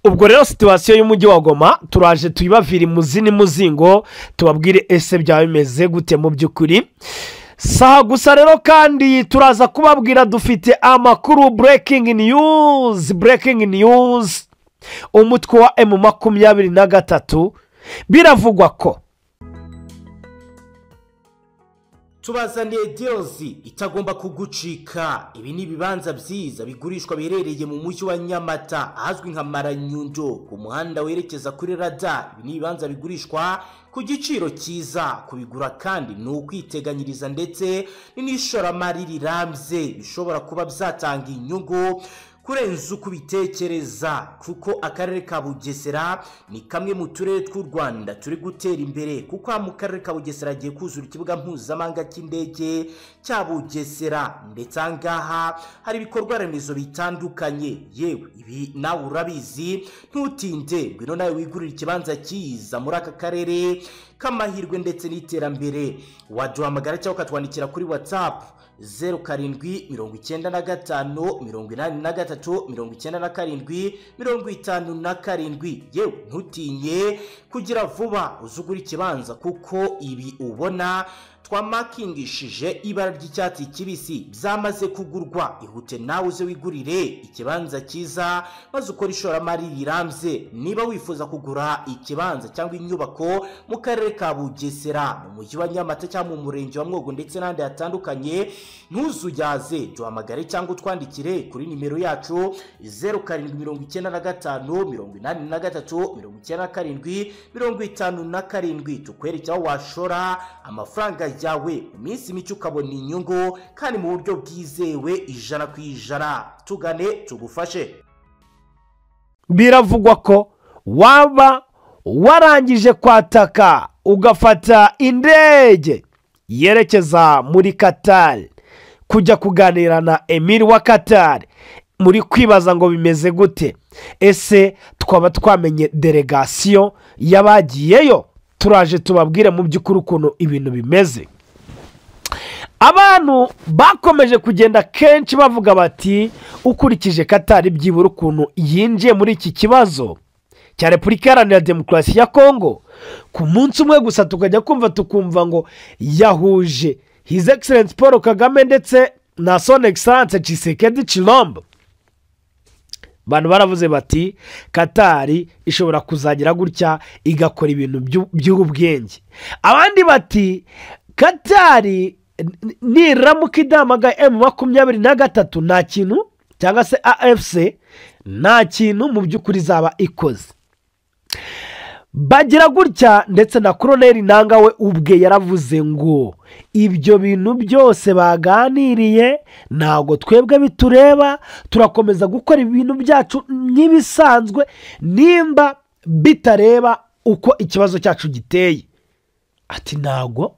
ubwo rero situwasiyo y'umujyi wa Goma turaje tuyibavira imuzi n'imuzingo tubabwire ese byaba bimeze gute mu by'ukuri. Saha gusa rero kandi turaza kubabwira dufite amakuru breaking news umutwe wa M23 biravugwa ko tubazaniye deals itagomba kugucika. Ibi ni ibibanza byiza bigurishwa biherereye mu mujyi wa Nyamata ahazwi nka Maranyundo ku muhanda werekeza kuri Rada. Ibi ni ibibanza bigurishwa ku giciro cyiza, kubigura kandi ni ukwiteganyiriza ndetse n'ishoramari rirambye bishobora kuba byatanga inyungu kurenza uko ubitekereza, kuko akarere ka Bugesera ni kamwe mu turere tw'u Rwanda turi gutera imbere, kuko mu karere ka Bugesera hagiye kuzura ikibuga mpuzamahanga cy'indege cya Bugesera, ndetse angaha hari ibikorwa remezo bitandukanye. Yewe ibi nawe urabizi, ntutinde ngwino nawe wigurira ikibanza cyiza muri aka karere k'amahirwe ndetse n'iterambere. Waduhamagara cyangwa ukatwandikira kuri WhatsApp 0795839757. yewe ntutinye kugira vuba uzugura ikibanza, kuko ibi ubona twamakingishije ibara ry'icyatsi kibisi byamaze kugurwa. Ihute nawe uze wigurire ikibanza cyiza maze ukora ishoramari rirambye. Niba wifuza kugura ikibanza cyangwa inyubako mu karere ka Bugesera, mu mujyi wa Nyamata cyangwa mu murenge wa Mwogo ndetse n'andi hatandukanye, ntuzujyaze duhamagare cyangwa utwandikire kuri nimero yacu 0785839757 tukwereke aho washora amafaranga yawe mu minsi mike ukabona inyungu kandi mu buryo bwizewe 100%. Tugane tugufashe. Biravugwa ko waba warangije kwataka ugafata indege yerekeza muri Qatar kujya kuganira na Emir wa Qatar, muri kwibaza ngo bimeze gute. Ese twaba twamenye delegation yabagiyeyo? Turaje tubabwire mu by'ukuri ukuntu ibintu bimeze. Abantu bakomeje kugenda kenshi bavuga bati ukurikije Qatar byibura ukuntu yinjiye muri iki kibazo cya Repubulika Iharanira Demokarasi ya Kongo, ku munsi umwe gusa tukajya tukumva ngo yahuje His Excellency Paul Kagame ndetse na Son Excellence Tshisekedi Tshilombo. Bantu baravuze bati Qatar ishobora kuzagira gutya igakora ibintu by'ubwenge. Abandi bati Qatar niramuka idamaga M23 nta kintu, cyangwa se AFC nta kintu mu by'ukuri zaba ikoze. Bagira gutya, ndetse na Colonel Nanga we ubwe yaravuze ngo ibyo bintu byose baganiriye ntago twebwe bitureba, turakomeza gukora ibintu byacu nk'ibisanzwe nimba bitareba uko ikibazo cyacu giteye. Ati ntago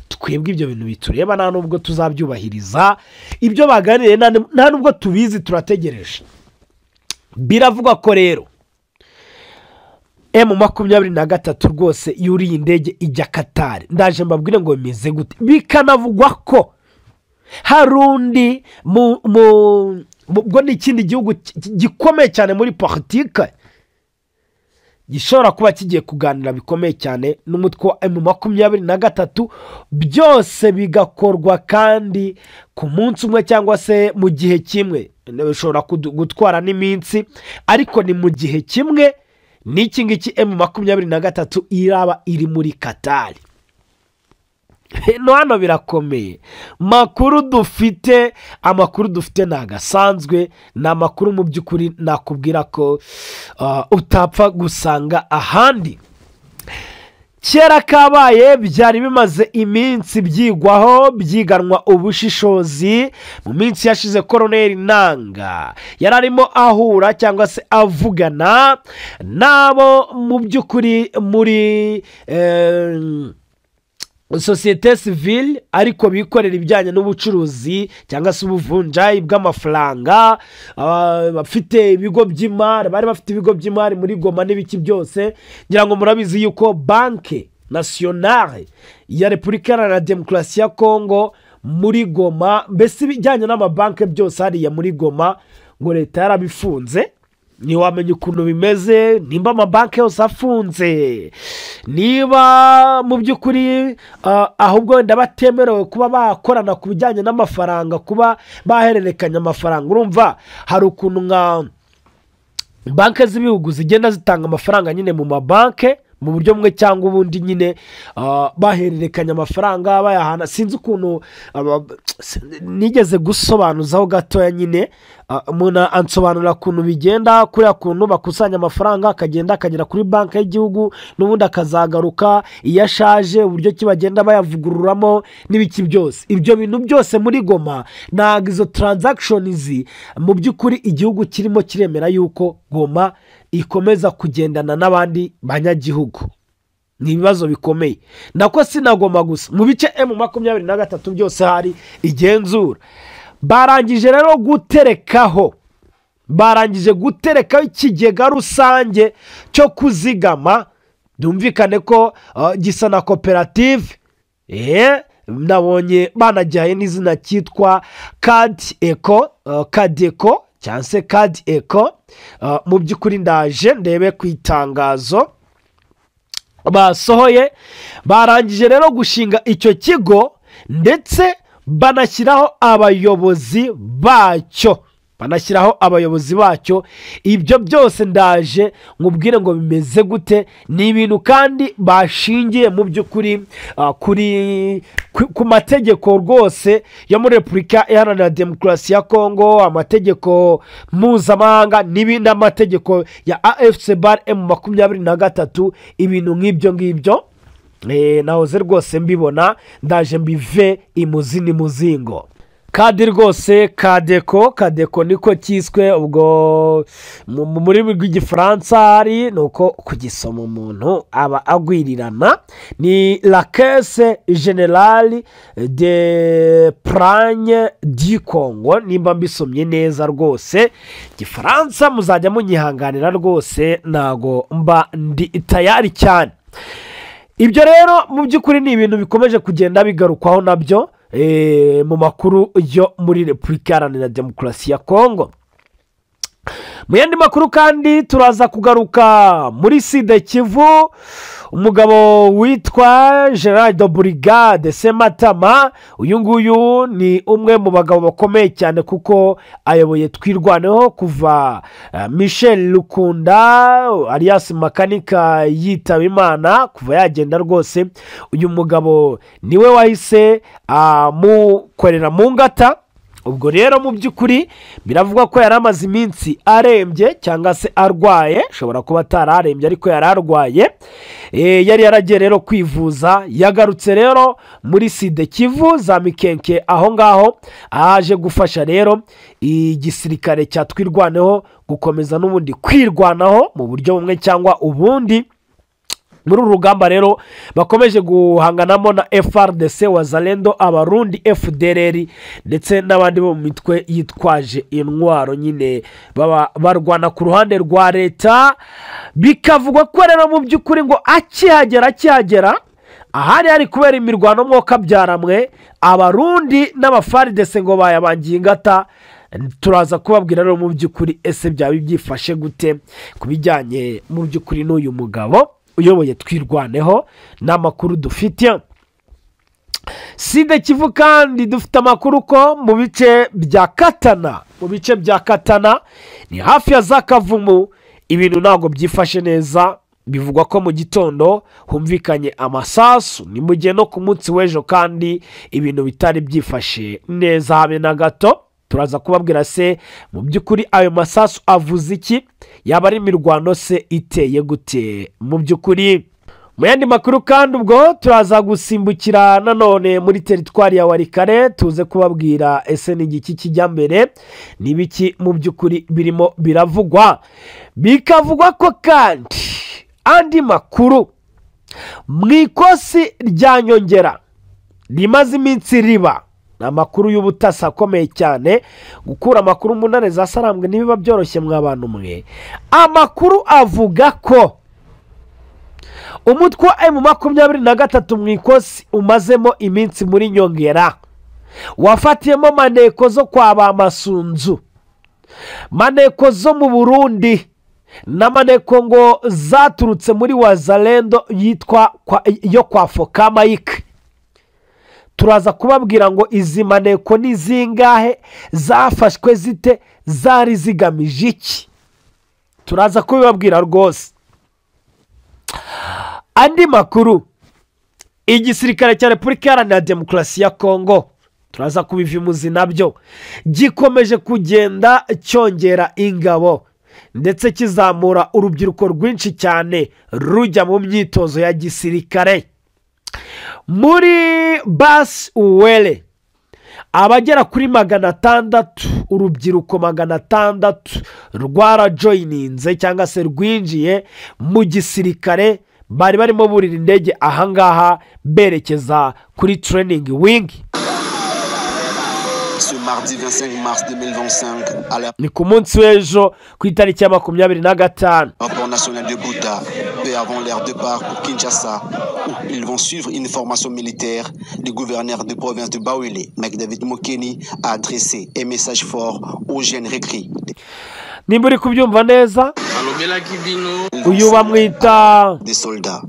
twebwe ibyo bintu bitureba, nta nubwo tuzabyubahiriza ibyo baganiriye, nta nubwo tubizi, turategereje. Biravugwa ko rero M23 rwose yuriye indege ijya Qatar. Ndaje mbabwire ngo bimeze gute. Bikanavugwa ko harundi ubwo ni ikindi gihugu gikomeye cyane muri politike gishobora kuba kigiye kuganira bikomeye cyane n'umutwe wa M23, byose bigakorwa kandi ku munsi umwe cyangwa se mu gihe kimwe. Bishobora gutwara n'iminsi, ariko ni mu gihe kimwe. N'iki ngiki M23 iraba iri muri Qatar. Hano birakomeye. Amakuru dufite nagasanzwe, na makuru mu by'ukuri nakubwira ko utapfa gusanga ahandi. Kera kabaye byari bimaze iminsi byigwaho, byiganwa ubushishozi. Mu minsi yashize Colonel Nanga yararimo ahura cyangwa se avugana nabo mu by'ukuri muri societe civile, ariko bikorera ibijyanye n'ubucuruzi cyangwa se ubuvunjayi bw'amafaranga. Bafite ibigo by'imari, bari bafite ibigo by'imari muri Goma n'ibiki byose. Ngira ngo murabizi yuko Banque Nationale ya Repubulika Iharanira Demokarasi ya Kongo muri Goma, mbese ibijyanye n'amabanki byose hariya muri Goma ngo leta yarabifunze. ntiwamenya ukuntu bimeze, nimba amabanki yose afunze, niba mu by'ukuri ahubwo wenda batemerewe kuba bakorana ku bijyanye n'amafaranga, kuba bahererekanya amafaranga. urumva hari ukuntu nka banki z'ibihugu zigenda zitanga amafaranga nyine mu mabanki mu buryo bumwe cyangwa ubundi, nyine bahererekanya amafaranga bayahana. sinzi ukuntu nigeze gusobanuzaho gatoya, nyine umuntu ansobanurira ukuntu bigenda, kuriya kuntu bakusanya amafaranga akagenda akagera kuri banki y'igihugu, n'ubundi akazagaruka iyo ashaje, uburyo ki bagenda bayavugururamo n'ibiki byose. ibyo bintu byose muri Goma ntabwo izo taranzakishonizi mu by'ukuri igihugu kirimo kiremera yuko Goma ikomeza kugendana n'abandi banyagihugu. ni ibibazo bikomeye. nako sinagoma gusa, mu bice M23 byose hari igenzura. barangije rero guterekaho ikigega rusange cyo kuzigama, byumvikane ko gisa na koperative. nabonye banajyaye n'izina cyitwa kadeko cyangwa se kadi eko. mu by'ukuri ndaje ndebe ku itangazo basohoye. barangije rero gushinga icyo kigo ndetse banashyiraho abayobozi bacyo. ibyo byose ndaje nkubwire ngo bimeze gute. ni ibintu kandi bashingiye mu by'ukuri ku mategeko rwose yo muri Repubulika Iharanira Demokarasi ya Kongo, amategeko mpuzamahanga n'ibindi, amategeko ya AFCBAR M23. ibintu nk'ibyo ngibyo nahoze rwose mbibona, ndaje mbive imuzi n'imuzingo. kadi rwose kadeko niko cyiswe. ubwo mu rurimi rw'igifaransa hari nuko kugisoma umuntu aba agwirirana. ni la caisse générale de pranye du Congo, nimba mbisomye neza rwose. igifaransa muzajya munyihanganira rwose, ntago mba ndi tayari cyane. ibyo rero mu by'ukuri ni ibintu bikomeje kugenda bigarukwaho nabyo mu makuru yo muri Repubulika Iharanira Demokarasi ya Kongo. mu yandi makuru kandi turaza kugaruka muri Sud Kivu. umugabo witwa General de Brigade Sematama, uyu nguyu ni umwe mu bagabo bakomeye cyane kuko ayoboye Twirwaneho kuva Michel Lukunda alias Makanika yitaba Imana, kuva yagenda rwose. uyu mugabo niwe wahise amukorera mu ngata. ubwo rero mu by'ukuri biravugwa ko yari amaze iminsi arembye cyangwa se arwaye, ashobora kuba atararembye ariko yari arwaye. yari yaragiye rero kwivuza. yagarutse rero muri Sud Kivu za Mikenke, aho ngaho aje gufasha rero igisirikare cya Twirwaneho gukomeza n'ubundi kwirwanaho mu buryo bumwe cyangwa ubundi. muri uru rugamba rero bakomeje guhanganamo na FRDC, Wazalendo, Abarundi, FDLR ndetse n'abandi bo mu mitwe yitwaje intwaro, nyine baba barwana ku ruhande rwa leta. bikavugwa ko rero mu by'ukuri ngo akihagera ahari hari kubera imirwano mwoka byaramwe, Abarundi n'Abafaridese ngo bayabangiye ingata. turaza kubabwira rero mu by'ukuri ese byaba byifashe gute ku bijyanye mu by'ukuri n'uyu mugabo uyoboye Twirwaneho n'amakuru dufite. Sud Kivu kandi dufite amakuru ko mu bice bya Katana ni hafi ya za Kavumu ibintu ntabwo byifashe neza. bivugwa ko mu gitondo humvikanye amasasu, ni mu gihe no ku munsi w'ejo kandi ibintu bitari byifashe neza habe na gato. turaza kubabwira se mu by'ukuri ayo masasu avuze iki, yaba ari imirwano se iteye gute mu by'ukuri. mu yandi makuru kandi ubwo turaza gusimbukira nanone muri teritwari ya Warikare, tuze kubabwira ese ni igiki kijya mbere n'ibiki mu by'ukuri birimo biravugwa. bikavugwa ko kandi andi makuru mu ikosi rya Nyongera rimaze iminsi riba, ni amakuru y'ubutasi akomeye cyane. gukura amakuru mu ntare za Sarambwe ntibiba byoroshye mw'abantu mwe. amakuru avuga ko umutwe wa M23 mu ikosi umazemo iminsi muri Nyongera wafatiyemo maneko zo kwa ba Masunzu, maneko zo mu Burundi n'amaneko ngo zaturutse muri wazalendo yitwa yo kwa Fokamayike. Turaza kubabwira ngo izi maneko ni zingahe, zafashwe zite, zari zigamije iki, turaza kubibabwira rwose. Andi makuru, igisirikare cya Repubulika Iharanira Demokarasi ya Kongo, turaza kubivimuzi nabyo, gikomeje kugenda cyongera ingabo ndetse kizamura urubyiruko rwinshi cyane rujya mu myitozo ya gisirikare. Muri Basi Uwele abagera kuri 600, urubyiruko 600 rwarajoyininze cyangwa se rwinjiye mu gisirikare, bari barimo burira indege ahangaha berekeza kuri training wing. Ce mardi 25 mars 2025 ni ku munsi w'ejo ku itariki ya 25 Rapport national de Bouta, peu avant leur départ pour Kinshasa, où ils vont suivre une formation militaire. Le gouverneur de province de Bawele, Mike David Mokeni, a adressé un message fort aux jeunes recrues. nimba uri kubyumva neza, uyu bamwita des soldats.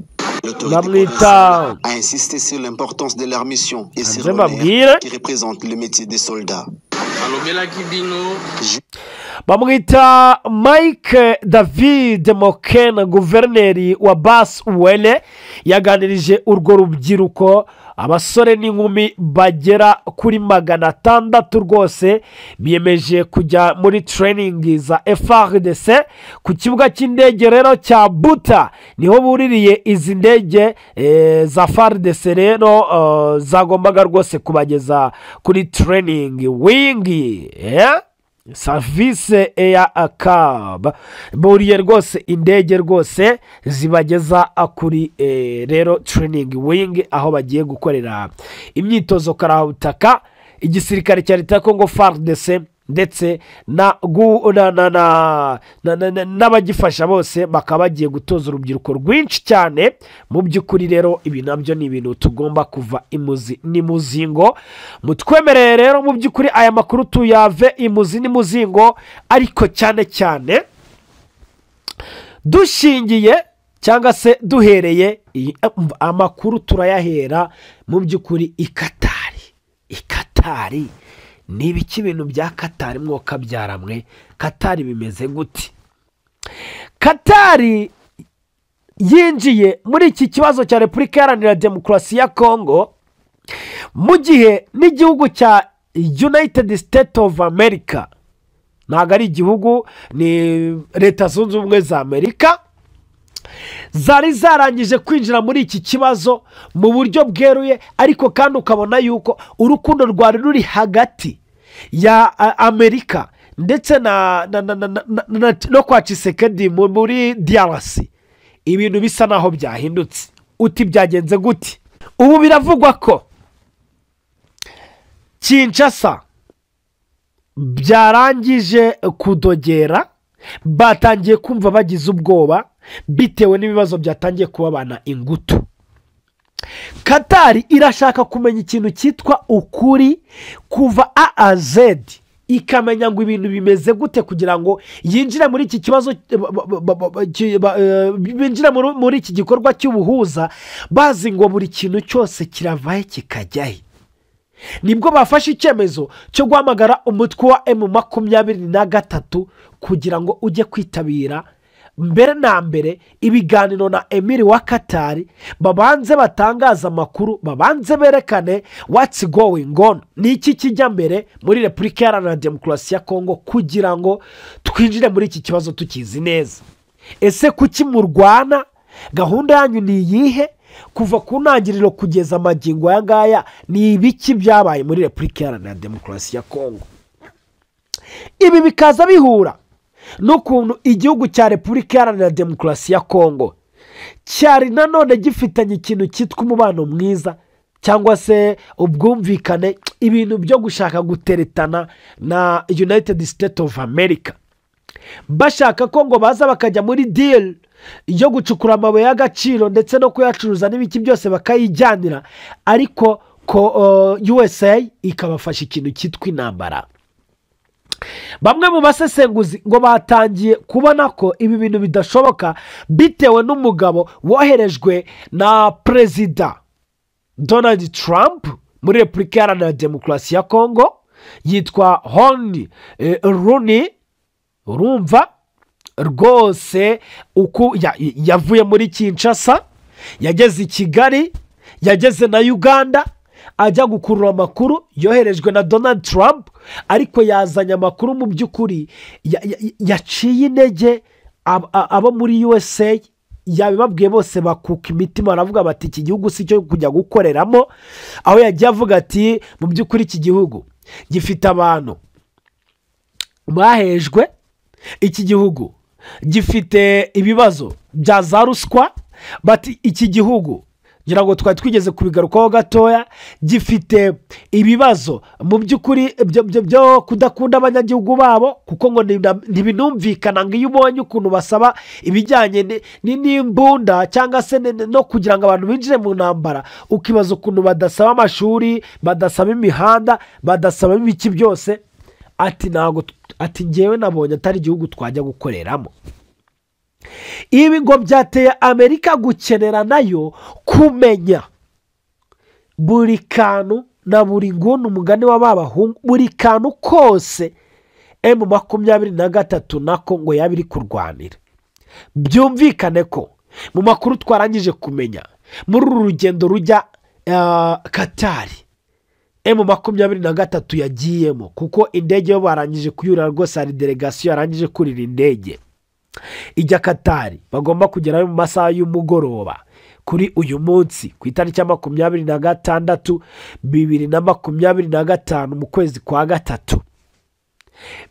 L'autorité bamwita a insisté sur l'importance de leur mission et sur l'honneur qui représente le métier des soldats. bamwita Mike David Mokena, guverineri wa Basi Uwele, yaganirije urwo rubyiruko, abasore n'inkumi bagera kuri 600 rwose biyemeje kujya muri training za FARDC ku kibuga cy'indege rero cya Buta. Niho buririye izi ndege za FARDC rero zagombaga rwose kubageza kuri training wing, service air cab. Buriye rwose indege rwose zibageza kuri rero training wing, aho bagiye gukorera imyitozo karahutaka. Igisirikare cya leta ya Kongo FARDC ndetse n'abagifasha bose bakaba bagiye gutoza urubyiruko rwinshi cyane. Mu by'ukuri rero ibi nabyo ni ibintu tugomba kuva imuzi n'imuzingo. Mutwemereye rero mu by'ukuri aya makuru tuyave imuzi n'imuzingo, ariko cyane cyane dushingiye cyangwa se duhereye amakuru turayahera mu by'ukuri i Katari. Ni ibiki ibintu bya Katari mwoka byaramwe? Katari bimeze gute? Katari yinjiye muri iki kibazo cya Repubulika Iharanira Demokarasi ya Kongo mu gihe n'igihugu cya United States of America, ntabwo ari igihugu, ni Leta Zunze Ubumwe za Amerika, zari zarangije kwinjira muri iki kibazo mu buryo bweruye. Ariko kandi ukabona yuko urukundo rwari ruri hagati ya Amerika ndetse no kwa Tshisekedi muri DRC, ibintu bisa naho byahindutse. Uti byagenze gute? Ubu biravugwa ko Kinshasa byarangije kudogera, batangiye kumva bagize ubwoba bitewe n'ibibazo byatangiye kubabana ingutu. Katari irashaka kumenya ikintu cyitwa ukuri kuva A a Z, ikamenya ngo ibintu bimeze gute kugira ngo yinjire muri iki kibazo, binjire muri iki gikorwa cy'ubuhuza, bazi ngo buri kintu cyose kiravahe kikajyahe. Nibwo bafashe icyemezo cyo guhamagara umutwe wa M23 kugira ngo ujye kwitabira mbere na mbere ibiganiro na Emiri wa Katari, babanze batangaza amakuru, babanze berekane what's going on, ni iki kijya mbere muri Repubulika Iharanira Demokarasi ya Kongo kugira ngo twinjire muri iki kibazo tukizi neza. Ese kuki murwana? Gahunda yanyu ni iyihe? Kuva ku ntangiriro kugeza amagingo aya ngaya ni ibiki byabaye muri Repubulika Iharanira Demokarasi ya Kongo? Ibi bikaza bihura n'ukuntu igihugu cya Repubulika Iharanira Demokarasi ya Kongo cyari nanone gifitanye ikintu cyitwa umubano mwiza cyangwa se ubwumvikane, ibintu byo gushaka guteretana na United States of America, bashaka ko ngo baza bakajya muri deal yo gucukura amabuye y'agaciro ndetse no kuyacuruza n'ibiki byose bakayijyanira, ariko ko USA ikabafasha ikintu cyitwa intambara. bamwe mu basesenguzi ngo batangiye kubona ko ibi bintu bidashoboka bitewe n'umugabo woherejwe na perezida Donald Trump muri Repubulika Iharanira Demokarasi ya Kongo yitwa Honi Runi. urumva rwose uko yavuye muri Kinshasa yageze i Kigali yageze na Uganda ajya gukurura amakuru yoherejwe na Donald Trump, ariko yazanye amakuru mu by'ukuri yaciye intege abo muri USA. Yabibabwiye bose bakuka imitima baravuga bati iki gihugu si cyo kujya gukoreramo, aho yagiye avuga ati mu by'ukuri iki gihugu gifite abantu bahejwe, iki gihugu gifite ibibazo bya za ruswa, bati iki gihugu ngira ngo twari twigeze kubigarukaho gatoya, gifite ibibazo mu by'ukuri byo kudakunda abanyagihugu babo, kuko ngo ntibinumvikana ngo iyo ubonye ukuntu basaba ibijyanye n'imbunda cyangwa se no kugira ngo abantu binjire mu ntambara, ukibaza ukuntu badasaba amashuri, badasaba imihanda, badasaba ibiki byose. Ati ntabwo, ati ngewe nabonye atari igihugu twajya gukoreramo. Ibi ngo byateye Amerika gukenera nayo kumenya buri kantu na buri nguni, umugani w'abahungu, buri kantu kose M23 nako ngo yabiri kurwanira. Byumvikane ko mu makuru twarangije kumenya muri uru rugendo rujya Katari M23 yagiyemo, kuko indege yo barangije kuyura rwose, hari delegasiyo yarangije kurira indege ijya Katari, bagomba kugerayo mu masaha y'umugoroba kuri uyu munsi ku itariki ya 26 2025 mu kwezi kwa gatatu.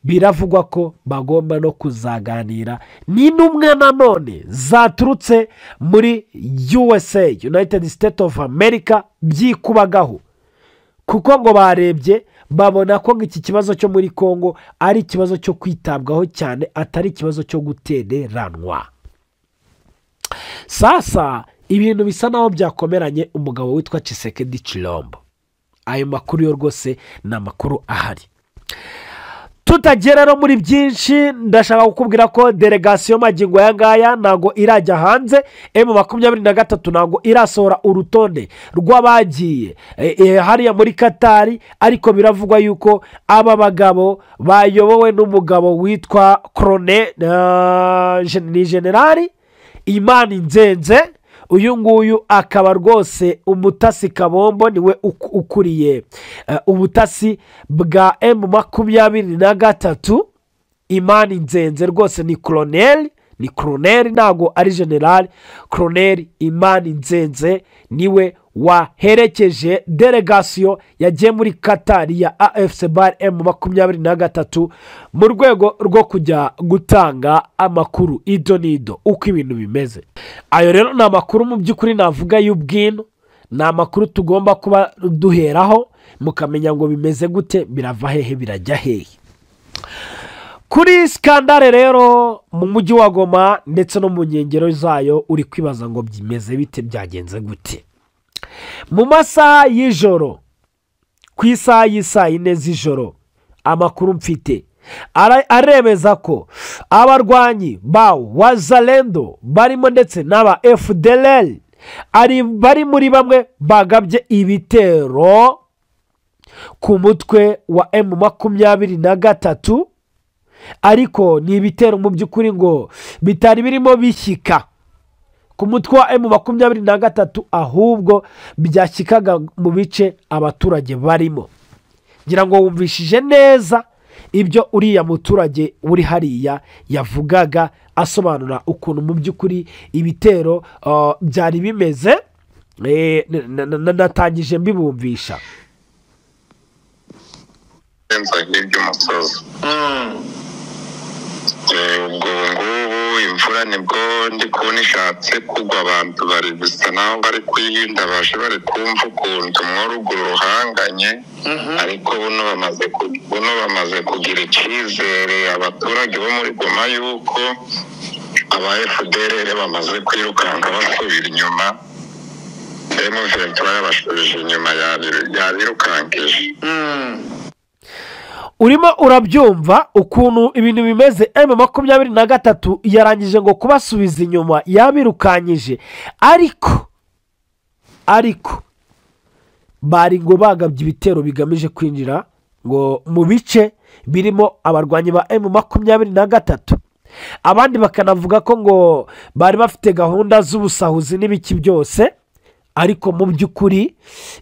Biravugwa ko bagomba no kuzaganira n'intumwa nanone zaturutse muri USA, United States of America, byikubagaho, kuko ngo barebye babona ko iki kibazo cyo muri Kongo ari ikibazo cyo kwitabwaho cyane, atari ikibazo cyo gutereranwa. Sasa ibintu bisa naho byakomeranye umugabo witwa Tshisekedi Tshilombo. Ayo makuru yo rwose ni amakuru ahari. Tutagera no muri byinshi, ndashaka kukubwira ko delegasiyo magingo aya ngaya ntago irajya hanze. M23 ntago irasohora urutonde rw'abagiye hariya muri Katari, ariko biravugwa yuko aba bagabo bayobowe n'umugabo witwa ni generali Imani Nzenze. Uyu nguyu akaba rwose umutasi kabombo, niwe ukuriye ubutasi bwa M23. Imani Nzenze rwose ni colonel ntago ari general. Colonel Imani Nzenze niwe waherekeje delegasiyo yagiye muri Katari ya AFC bar M23 mu rwego rwo kujya gutanga amakuru idonido uko ibintu bimeze. Ayo rero ni amakuru mu by'ukuri navuga y'ubwino, ni amakuru tugomba kuba duheraho mukamenya ngo bimeze gute, birava hehe birajya hehe. Kuri skandale rero mu mujyi wa Goma ndetse no mu nkengero zayo, uri kwibaza ngo byimeze bite, byagenze gute. Mu masaha y'ijoro, ku isaha y'isaa 4 z'ijoro, amakuru mfite aremeza ko abarwanyi ba Wazalendo barimo ndetse n'aba FDLR bari muri bamwe bagabye ibitero ku mutwe wa M23, ariko ni ibitero mu by'ukuri ngo bitari birimo bishyika ku mutwe wa M23, ahubwo byashyikaga mu bice abaturage barimo. Ngira ngo wumvishije neza ibyo uriya muturage uri hariya yavugaga, asobanura ukuntu mu by'ukuri ibitero byari bimeze. Natangije mbibumvisha. Ubwo ngubu imvura nibwo ndi kubona ishatse kugwa, abantu bari bisa naho bari kwihinda, baje bari kumva ukuntu umworuguru ruhanganye, ariko buno bamaze kugira icyizere abaturage bo muri Goma yuko aba FDLR bamaze kwirukanka basubira inyuma. M23 yabashubije inyuma, yabirukankije. urimo urabyumva ukuntu ibintu bimeze. M23 yarangije ngo kubasubiza inyuma yabirukanyije, ariko bari ngo bagabye ibitero bigamije kwinjira ngo mu bice birimo abarwanyi ba M23. abandi bakanavuga ko ngo bari bafite gahunda z'ubusahuzi n'ibiki byose, ariko mu by'ukuri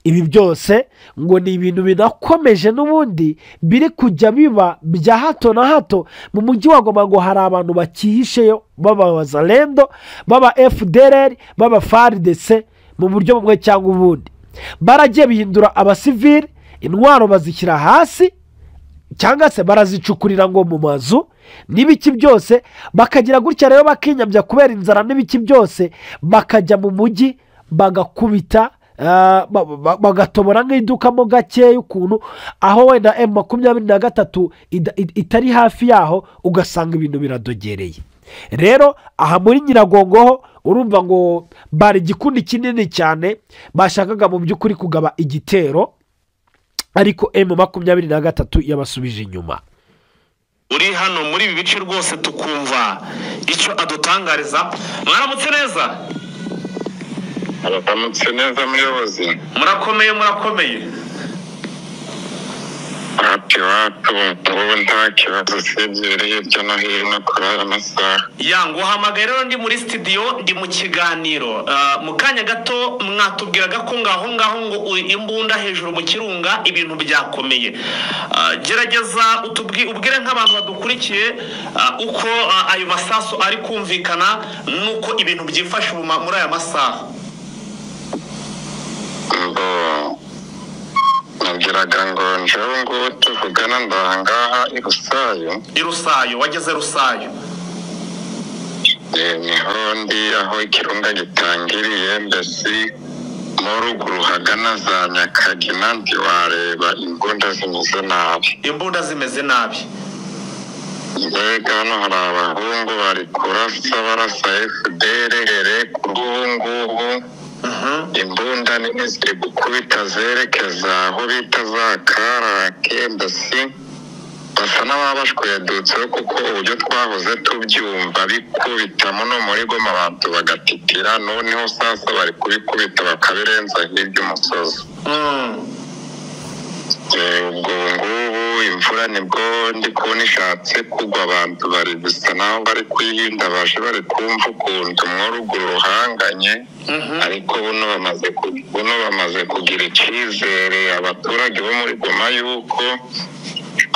ibi byose ngo ni ibintu binakomeje n'ubundi biri kujya biba bya hato na hato mu mujyi wa Goma. ngo hari abantu bakihisheyo baba Wazalendo, baba FDLR, baba FARDC mu buryo bumwe cyangwa ubundi. baragiye bihindura abasivili, intwaro bazishyira hasi cyangwa se barazicukurira ngo mu mazu n'ibiki byose, bakagira gutya rero bakinyabya kubera inzara n'ibiki byose, bakajya mu mujyi bagakubita bagatobora nk'idukamo gakeya ukuntu, aho wenda M23 itari hafi yaho ugasanga ibintu biradogereye. rero aha muri Nyiragongo ho urumva ngo bari igikundi kinini cyane bashakaga mu by'ukuri kugaba igitero, ariko M23 yabasubije inyuma. uri hano muri ibi bice rwose tukumva icyo adutangariza. mwaramutse neza? aramutse neza muyobozi. murakomeye. ati wacu ubu nta kibazo usibye hirya no hino kuri aya masaha. nguhamagaye rero ndi muri studio, ndi mu kiganiro. mu kanya gato mwatubwiraga ko ngaho ngo imbunda hejuru mu kirunga ibintu byakomeye. gerageza ubwire nk'abantu badukurikiye uko ayo masasu ari kumvikana n'uko ibintu byifashe muri aya masaha. nagiraga ngo njyewe ngo tuvugana ndahangaha i Rusayo. wageze Rusayo? niho ndi aho ikirunga gitangiriye, mbese mu ruguru hagana za Nyakagina ntiwareba imbunda zimeze nabi. mbega hano hari abahungu bari kurasa barasa FDLR kuri ubu ngubu. imbunda nini ziri gukubita zerekeza aho bita za Karake, mbese basa n'ababashwedutseho kuko uburyo twahoze tubyumva bikubitamo no muri Goma abantu bagatitira, noneho sasa bari kubikubita bakabirenza hirya umusozi. ubwo ngubu imvura nibwo ndi kubona ishatse kugwa, abantu bari bisa naho bari kwihinda, bari kumva ukuntu umworuguru ruhanganye. ariko buno bamaze kugira icyizere abaturage bo muri Goma yuko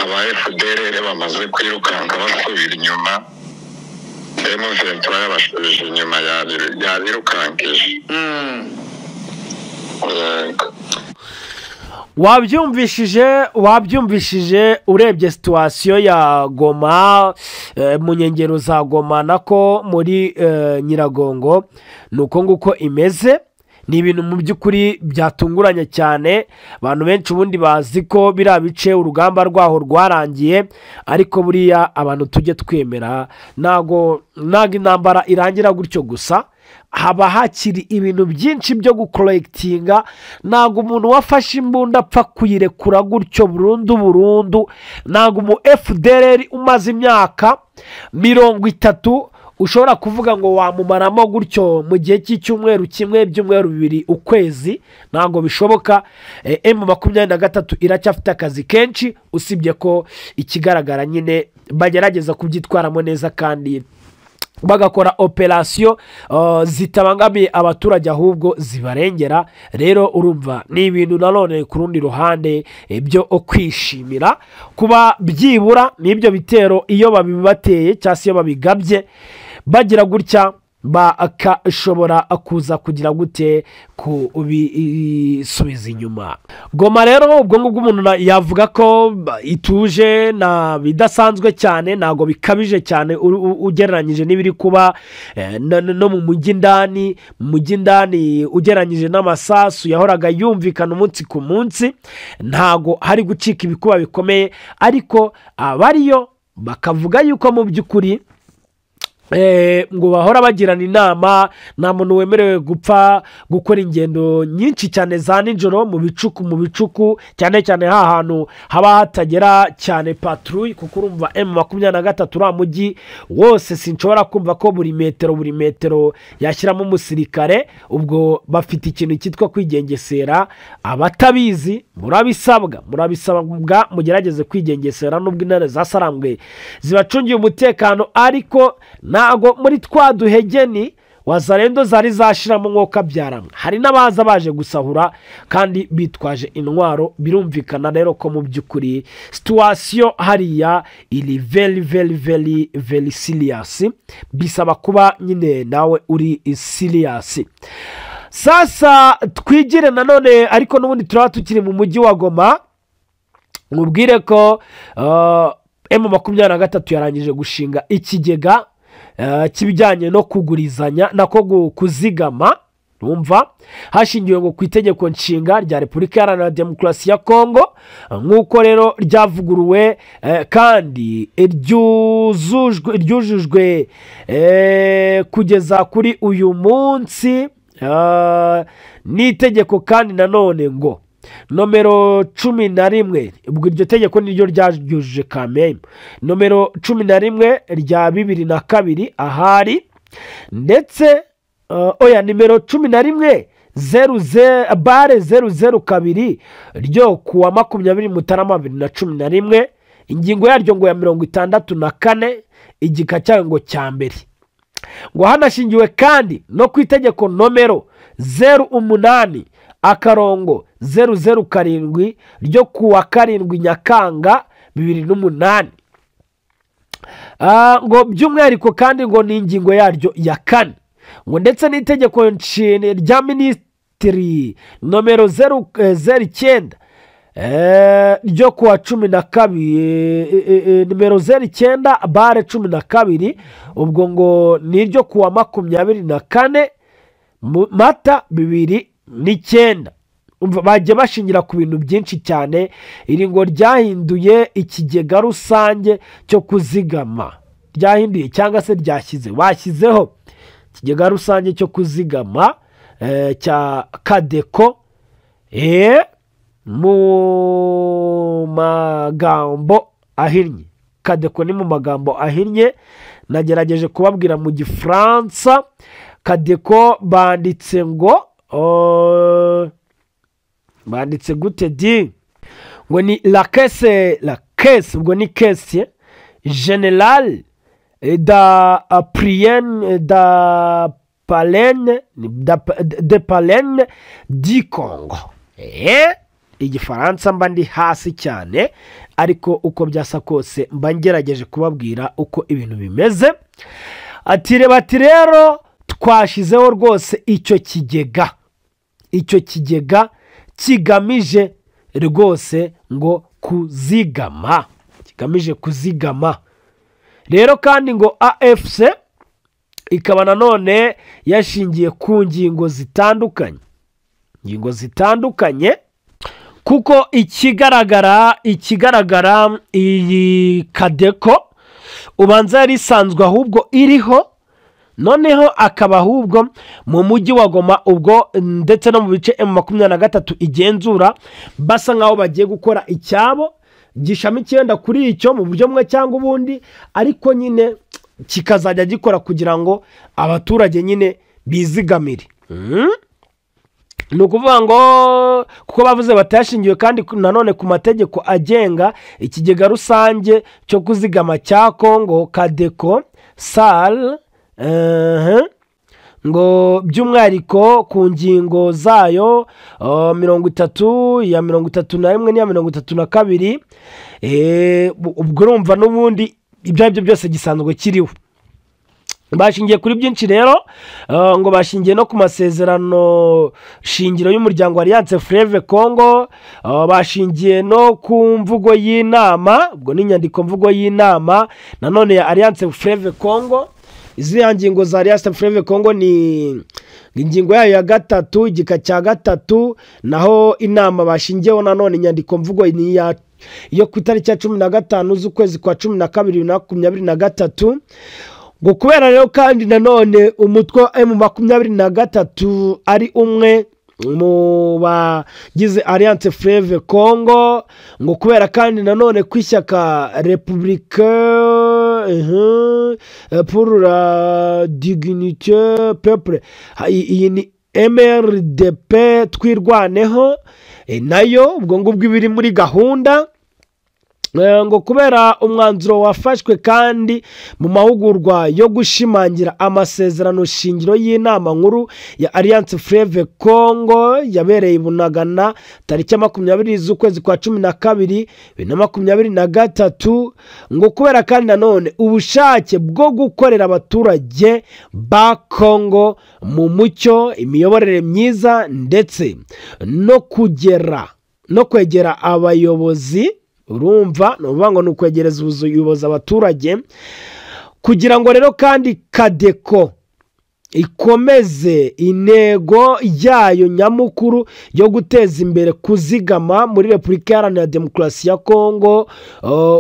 aba FDLR bamaze kwirukanka basubira inyuma. M23 yabashubije inyuma yabirukankije. wabyumvishije urebye situwasiyo ya Goma, mu nkengero za Goma nako muri Nyiragongo ni uko nguko imeze. ni ibintu mu by'ukuri byatunguranye cyane. abantu benshi ubundi bazi ko biriya bice urugamba rwaho rwarangiye, ariko buriya abantu tujye twemera ntago intambara irangira gutyo gusa, haba hakiri ibintu byinshi byo gukorekitinga. ntabwo umuntu wafashe imbunda apfa kuyirekura gutyo burundu. ntabwo umu FDLR umaze imyaka 30 ushobora kuvuga ngo wamumaramo gutyo mu gihe cy'icyumweru kimwe, ibyumweru bibiri, ukwezi. ntabwo bishoboka. M23 iracyafite akazi kenshi, usibye ko ikigaragara nyine bagerageza kubyitwaramo neza kandi bagakora operasiyo zitabangamiye abaturage ahubwo zibarengera. rero urumva ni ibintu nanone ku rundi ruhande byo kwishimira kuba byibura n'ibyo bitero iyo babibateye cyangwa se iyo babigabye bagira gutya bakashobora kuza kugira gute kubisubiza inyuma. Goma rero ubwo ngubwo umuntu yavuga ko ituje, na bidasanzwe cyane, ntago bikabije cyane ugereranyije n'ibiri kuba no mu mujyi indani ugereranyije n'amasasu yahoraga yumvikana umunsi ku munsi. ntago hari gucika ibikuba bikomeye, ariko abariyo bakavuga yuko mu by'ukuri ngo bahora bagirana inama, nta muntu wemerewe gupfa gukora ingendo nyinshi cyane za nijoro mu bicuku cyane cyane hantu haba hatagera cyane patrouille, kuko urumva M23 uriya mujyi wose sinshobora kumva ko buri metero yashyiramo umusirikare. Ubwo bafite ikintu cyitwa kwigengesera. Abatabizi murabisabwa mugerageze kwigengesera, nubwo intare zasarambwe zibacungiye umutekano, ariko ntago muri twa duhegeni wazarendo zari zashiramo mwuka byaramwe. Hari n'abaza baje gusahura kandi bitwaje intwaro. Birumvikana rero ko mu by'ukuri situation hariya iri very serious, bisaba kuba nyine nawe uri serious. Sasa twigire nanone, ariko n'ubundi turaba tukiri mu mujyi wa Goma. Mubwire ko M23 yarangije gushinga ikigega kibijyanye no kugurizanya nako kuzigama, umva, hashingiwe ngo ku itegeko nshinga rya Repubulika Iharanira Demokarasi ya Kongo, nk'uko rero ryavuguruwe kandi ryujujwe kugeza kuri uyu munsi n'itegeko kandi nanone ngo nomero 11, ubwo iryo tegeko niryo ryajyujuje Kamembe, nomero 11 rya 2002 ahari, ndetse nimero 11 00/002 ryo kuwa 20 Mutarama 2011, ingingo yaryo ngo ya 64 igika cyayo ngo cya mbere, ngo hanashingiwe kandi no ku itegeko nomero 08 akarongo 007 ryo kuwa 7 Nyakanga 2008, ngo by'umwihariko kandi ngo ni ingingo yaryo ya 4, ngo ndetse n'itegeko nshinga rya minisitiri nomero 09 ryo kuwa 12 nimero 09/12, ubwo ngo niryo kuwa 24 Mata 2009. Bagiye bashingira ku bintu byinshi cyane. Iri ngo ryahinduye ikigega rusange cyo kuzigama, ryahinduye cyangwa se bashyizeho ikigega rusange cyo kuzigama cya Kadeko, mu magambo ahinnye. Kadeko ni mu magambo ahinnye, nagerageje kubabwira mu Gifaransa. Kadeko banditse ngo banditse gute di, ngo ni la caisse, ubwo ni caisse générale da prienne da palene de palene di Congo. Igifaransa mba ndi hasi cyane, ariko uko byasa kose mba ngerageje kubabwira uko ibintu bimeze. Ati rero twashizeho rwose icyo kigega kigamije rwose ngo kuzigama, rero kandi ngo AFC ikaba nanone yashingiye ku ngingo zitandukanye, kuko ikigaragara iyi Kadeko ubanza yari isanzwe ahubwo iriho, noneho akaba ahubwo mu mujyi wa Goma, ubwo ndetse no mu bice M23 igenzura, basa nkaho bagiye gukora icyabo gishamikiye kuri icyo mu buryo bumwe cyangwa ubundi, ariko nyine kikazajya gikora kugira ngo abaturage nyine bizigamire. Ni ukuvuga ngo kuko bavuze batayashingiwe kandi nanone ku mategeko agenga ikigega rusange cyo kuzigama cya Kongo Kadeko SAL, ngo by'umwihariko ku ngingo zayo 30 ya 31 n'iya 32, ubwo urumva n'ubundi ibyo aribyo byose gisanzwe kiriho. Bashingiye kuri byinshi rero, ngo bashingiye no ku masezerano shingiro y'umuryango wa Alliance Fleuve Congo, bashingiye no ku mvugo y'inama, ubwo n'inyandiko mvugo y'inama nanone ya Alliance Fleuve Congo. Izi ngingo za Alliance Fleuve Congo ni ingingo yayo ya 3 igika cya 3, naho inama bashingiyeho nanone inyandiko mvugo ni yo ku itariki ya 15 z'ukwezi kwa 12 2023, ngo kubera rero kandi nanone umutwe wa M23 ari umwe mu bagize Alliance Fleuve Congo, ngo kubera kandi nanone kwishyaka Republique pour la dignité peuple, iyi ni MRDP twirwaneho, nayo ubwo ngubwo biri muri gahunda, ngo kubera umwanzuro wafashwe kandi mu mahugurwa yo gushimangira amasezerano shingiro y'inama nkuru ya Alliance Fleuve Congo yabereye Bunagana tariki 20 z'ukwezi kwa 12 2023, ngo kubera kandi nanone ubushake bwo gukorera abaturage ba Congo mu mucyo, imiyoborere myiza ndetse no kwegera abayobozi. Urumva nuvuga ngo nukwegereza ubuyobozi abaturage, kugira ngo rero kandi Kadeko ikomeze intego yayo nyamukuru yo guteza imbere kuzigama muri Repubulika Iharanira Demokarasi ya Kongo,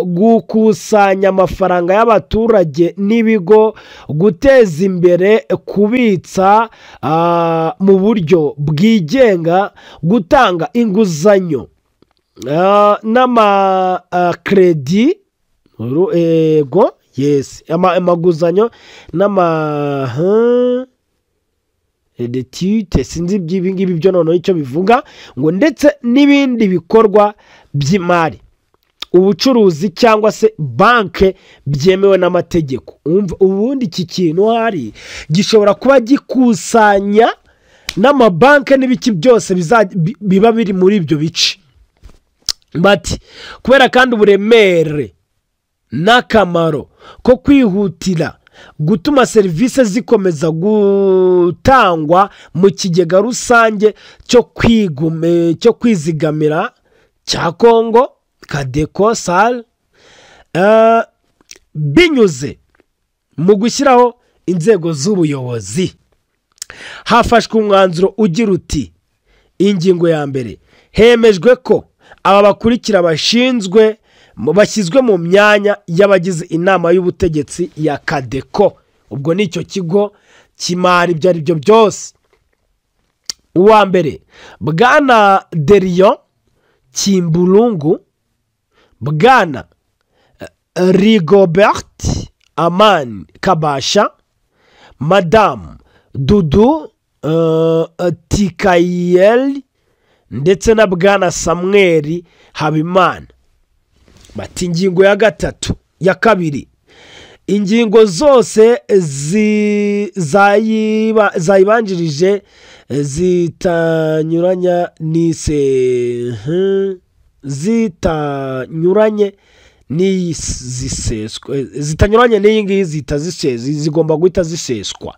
gukusanya amafaranga y'abaturage n'ibigo, guteza imbere kubitsa mu buryo bwigenga, gutanga inguzanyo n'amakredi amaguzanyo n'amadetite, sinzi iby'ibingibi byo noneho icyo bivuga, ngo ndetse n'ibindi bikorwa by'imari, ubucuruzi cyangwa se banke byemewe n'amategeko. Ubundi iki kintu hari gishobora kuba gikusanya n'amabanke n'ibiki byose biba biri muri ibyo bice, bati kubera kandi uburemere n'akamaro ko kwihutira gutuma serivisi zikomeza gutangwa mu kigega rusange cyo kwizigamira cya Kongo Kadeko SAL, binyuze mu gushyiraho inzego z'ubuyobozi. Hafashwe umwanzuro ugira uti: ingingo ya mbere, hemejwe ko aba bakurikira bashyizwe mu myanya y'abagize inama y'ubutegetsi ya Kadeko. Ubwo ni icyo kigo cy'imari ibyo ari byo byose. Uwa mbere, Bwana Derion Kimbulungu, Bwana Rigobert Amani Kabasha, Madame Dudu Tikayeli ndetse na Bwana Samuel Habimana. Bati ingingo ya kabiri, ingingo zose zayibanjirije zitanyuranye n'iyi ngiyi zigomba guhita ziseswa.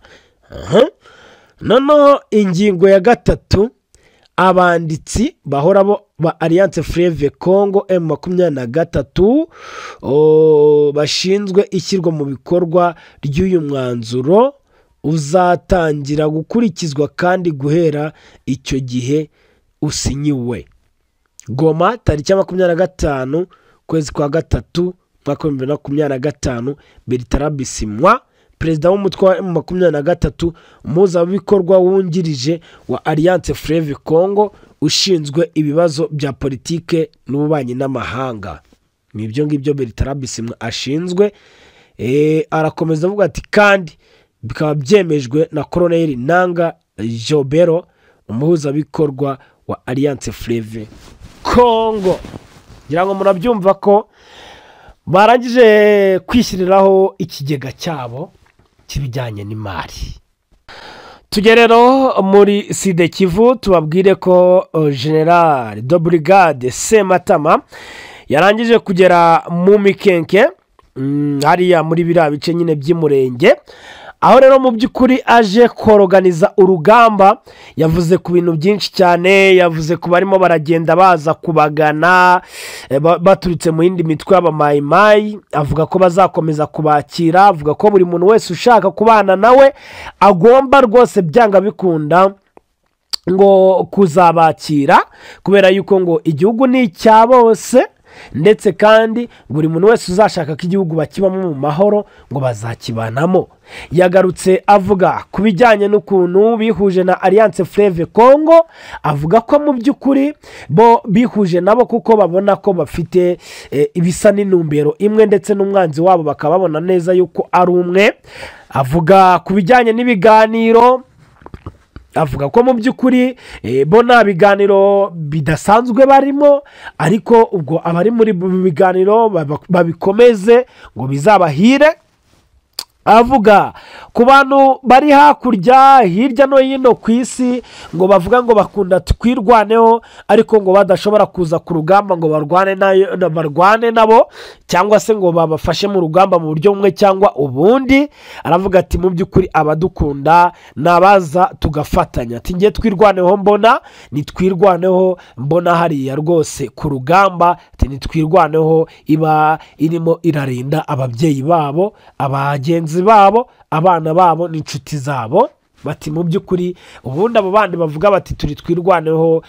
Noneho ingingo ya gatatu, abanditsi bahora ba Alliance Fleuve Congo M23 bashinzwe ishyirwa mu bikorwa ry'uyu mwanzuro uzatangira gukurikizwa kandi guhera icyo gihe usinyiwe. Goma tariki 25 kwezi kwa gatatu 2025, Bertrand Bisimwa, perezida w'umutwe wa M23, umuhuzabikorwa wungirije wa Alliance Fleuve Congo ushinzwe ibibazo bya politike n'ububanyi n'amahanga. Nibyo ngibyo Bertrand Bisimwa ashinzwe. Arakomeza avuga ati kandi bikaba byemejwe na Colonel Nanga Jobero, umuhuzabikorwa wa Alliance Fleuve Congo. Ngira ngo murabyumva ko barangije kwishyiriraho ikigega cyabo kibijyanye n'imari. Tugerero muri Sud Kivu tubabwire ko General de Brigade Sematama yarangije kugera mu Mikenke, hariya muri biriya bice nyine by'umurenge, aho rero mu by'ukuri aje koroganiza urugamba. Yavuze ku bintu byinshi cyane, yavuze ku barimo baragenda baza kubagana baturutse mu yindi mitwe y'abamayimayi, avuga ko bazakomeza kubakira, avuga ko buri muntu wese ushaka kubana nawe agomba rwose byanga bikunda ngo kuzabakira, kubera yuko ngo igihugu ni icya bose ndetse kandi buri muntu wese uzashaka ko igihugu bakibamo mu mahoro ngo bazakibanamo. Yagarutse avuga ku bijyanye n'ukuntu bihuje na Alliance Fleuve Congo, avuga ko mu by'ukuri bo bihuje nabo kuko babona ko bafite ibisa n'intumbero imwe ndetse n'umwanzi wabo bakaba babona neza yuko ari umwe. Avuga ku bijyanye n'ibiganiro, avuga ko mu by'ukuri bo nta biganiro bidasanzwe barimo, ariko ubwo abari muri biganiro babikomeze ngo bizabahire. Avuga ku bantu bari hakurya hirya no hino ku isi ngo bavuga ngo bakunda twirwaneho, ariko ngo badashobora kuza ku rugamba ngo barwane nabo cyangwa se ngo babafashe mu rugamba mu buryo bumwe cyangwa ubundi. Aravuga ati mu by'ukuri abadukunda nabaza tugafatanya, ati ngiye twirwaneho mbona nitwirwaneho mbona hariya rwose ku rugamba, ati nitwirwaneho iba irimo irarinda ababyeyi babo, abagenzi babo, abana babo n'inshuti zabo. Bati mu by'ukuri ubundi abo bandi bavuga bati turi twirwaneho,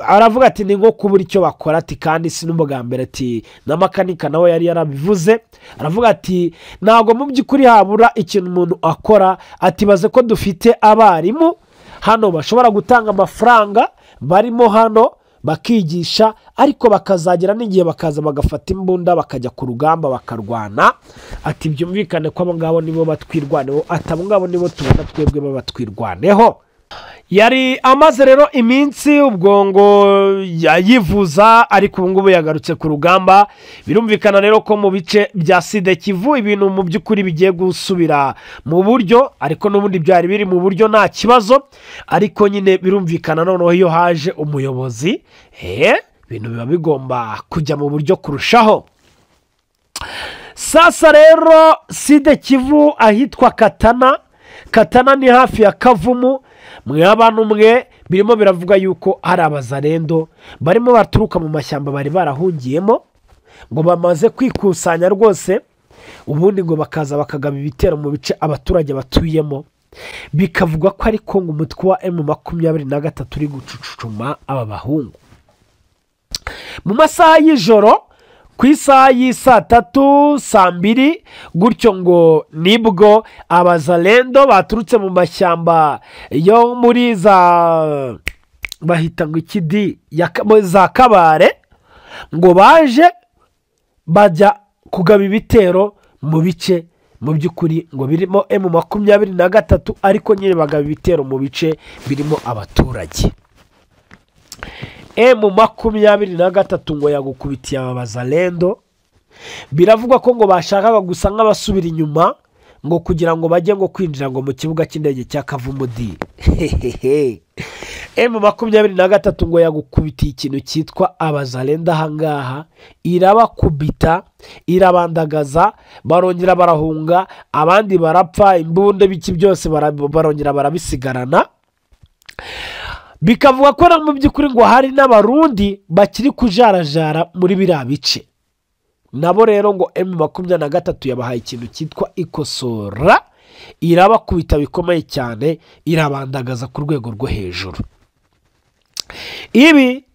aravuga ati ni nko kubura icyo bakora, ati kandi si n'ubwa mbere, ati na makanika nawe yari yarabivuze. Aravuga ati ntabwo mu by'ukuri habura ikintu umuntu akora, ati baze ko dufite abarimu hano bashobora gutanga amafaranga barimo hano bakigisha, ariko bakazagera n'igihe bakaza bagafata imbunda bakajya ku rugamba bakarwana. Ati byumvikane ko abo ngabo nibo batwirwaneho, ati abo ngabo nibo tubona twebwe babatwirwaneho. Yari amaze rero iminsi ubwo ngo yivuza, ariko ubu ngubu yagarutse ku rugamba. Birumvikana rero ko mu bice bya Sud Kivu ibintu mu by'ukuri bigiye gusubira mu buryo, ariko n'ubundi byari biri mu buryo nta kibazo, ariko nyine birumvikana noneho iyo haje umuyobozi ibintu biba bigomba kujya mu buryo kurushaho. Sasa rero Sud Kivu ahitwa Katana ni hafi ya Kavumu. Abantu mwe birimo biravuga yuko hari abazarendo barimo baturuka mu mashyamba bari barahungiyemo, ngo bamaze kwikusanya rwose, ubundi ngo bakaza bakagaba ibitero mu bice abaturage batuyemo. Bikavugwa ko ariko ngo umutwe wa M23 uri gucucuma aba bahungu mu masaha y'ijoro, ku isaha y'isa 3 saa 2 gutyo, ngo nibwo abazalendo baturutse mu mashyamba yo muri za bahita ngo ikidi za Kabare, ngo baje bajya kugaba ibitero mu bice mu by'ukuri ngo birimo M23, ariko nyine bagaba ibitero mu bice birimo abaturage. M23 ngo yagukubitiye abazalendo. Biravugwa ko ngo bashakaga gusa nk'abasubira inyuma ngo kugira ngo bajye ngo kwinjira ngo mu kibuga cy'indege cya Kavumu. M23 ngo yagukubitiye ikintu cyitwa abazalendo ahangaha, irabakubita irabandagaza, barongera barahunga, abandi barapfa, imbunda biki byose barongera barabisigarana. Bikavuga ko mu by'ukuri ngo hari n'abarundi bakiri kujarajara muri biriya bice, nabo rero ngo M23 yabahaye ikintu cyitwa ikosora, irabakubita bikomeye cyane, irabandagaza ku rwego rwo hejuru. Ibi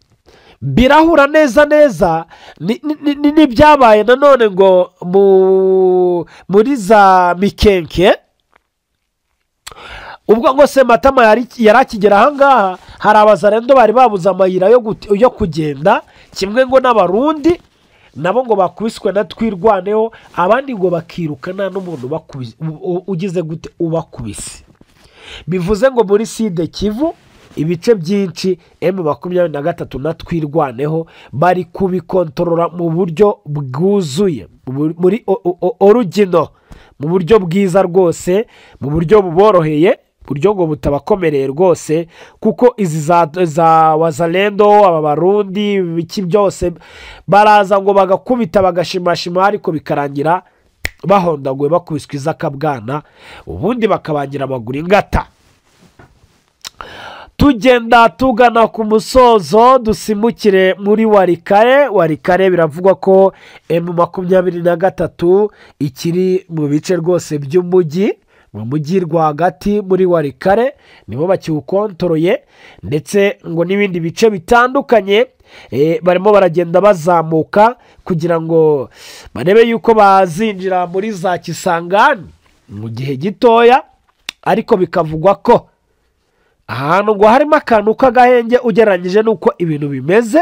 birahura neza n'ibyabaye nanone ngo muri za Mikenke, ubwo ngo Sematama yari akigera ahangaha, hari abazarendo bari babuze amayira yo kugenda, kimwe ngo n'abarundi nabo ngo bakubiswe na twirwaneho, abandi ngo bakiruka nta n'umuntu ugize gute ubakubise. Bivuze ngo muri Sud Kivu ibice byinshi M23 na twirwaneho bari kubikontorora mu buryo bwuzuye, muri orugino, mu buryo bwiza rwose, mu buryo buboroheye, buryo ngo butabakomereye rwose, kuko izi za wazalendo aba barundi biki byose baraza ngo bagakubita bagashimashima, ariko bikarangira bahondaguye bakubiswe izakabwana, ubundi bakabangira amaguru ingata. Tugenda tugana ku musozo, dusimukire muri Warikare. Biravugwa ko M23 ikiri mu bice rwose by'umujyi, mu mujyi rwagati muri Warikare nibo bakiwukontoroye, ndetse ngo n'ibindi bice bitandukanye barimo baragenda bazamuka kugira ngo barebe yuko bazinjira muri za Kisangani mu gihe gitoya, ariko bikavugwa ko ahantu ngo harimo akantu k'agahenge ugereranyije n'uko ibintu bimeze.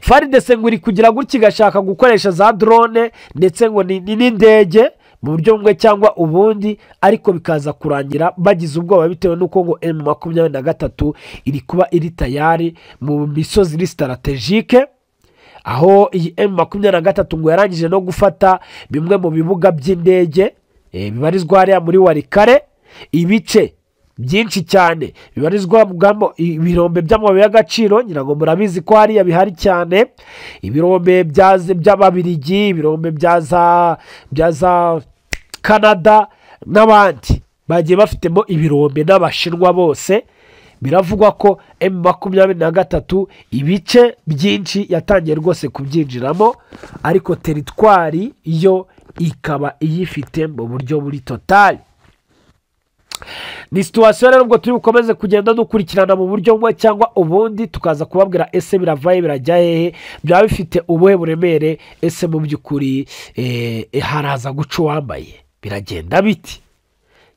FARDC ngo iri kugira gutya igashaka gukoresha za drone ndetse ngo ni n'indege mu buryo bumwe cyangwa ubundi, ariko bikaza kurangira bagize ubwoba bitewe n'uko ngo M23 iri kuba iri tayari mu misozi iri strategike, aho iyi M23 ngo yarangije no gufata bimwe mu bibuga by'indege bibarizwa hariya muri Warikare, ibice byinshi cyane bibarizwamo ibirombe by'amabuye y'agaciro. ngira ngo murabizi ko hariya bihari cyane, ibirombe by'Ababiligi, ibirombe bya za Canada n'abandi bagiye bafitemo ibirombe, n'Abashinwa bose. Biravugwa ko M23 ibice byinshi yatangiye rwose kubyinjiramo, ariko teritwari yo ikaba iyifite mu buryo buri totali. Ni situwasiyo rero ubwo turi bukomeze kugenda dukurikirana mu buryo bumwe cyangwa ubundi, tukaza kubabwira ese biravaye birajya hehe, byaba bifite ubuhe buremere, ese mu by'ukuri haraza guca uwambaye, biragenda biti.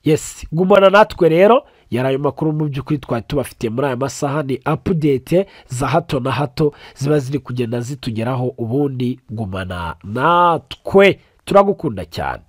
Yes, gumana natwe rero, yari ayo makuru mu by'ukuri twari tubafitiye muri aya masaha. Ni update za hato na hato ziba ziri kugenda zitugeraho, ubundi gumana natwe, turagukunda cyane.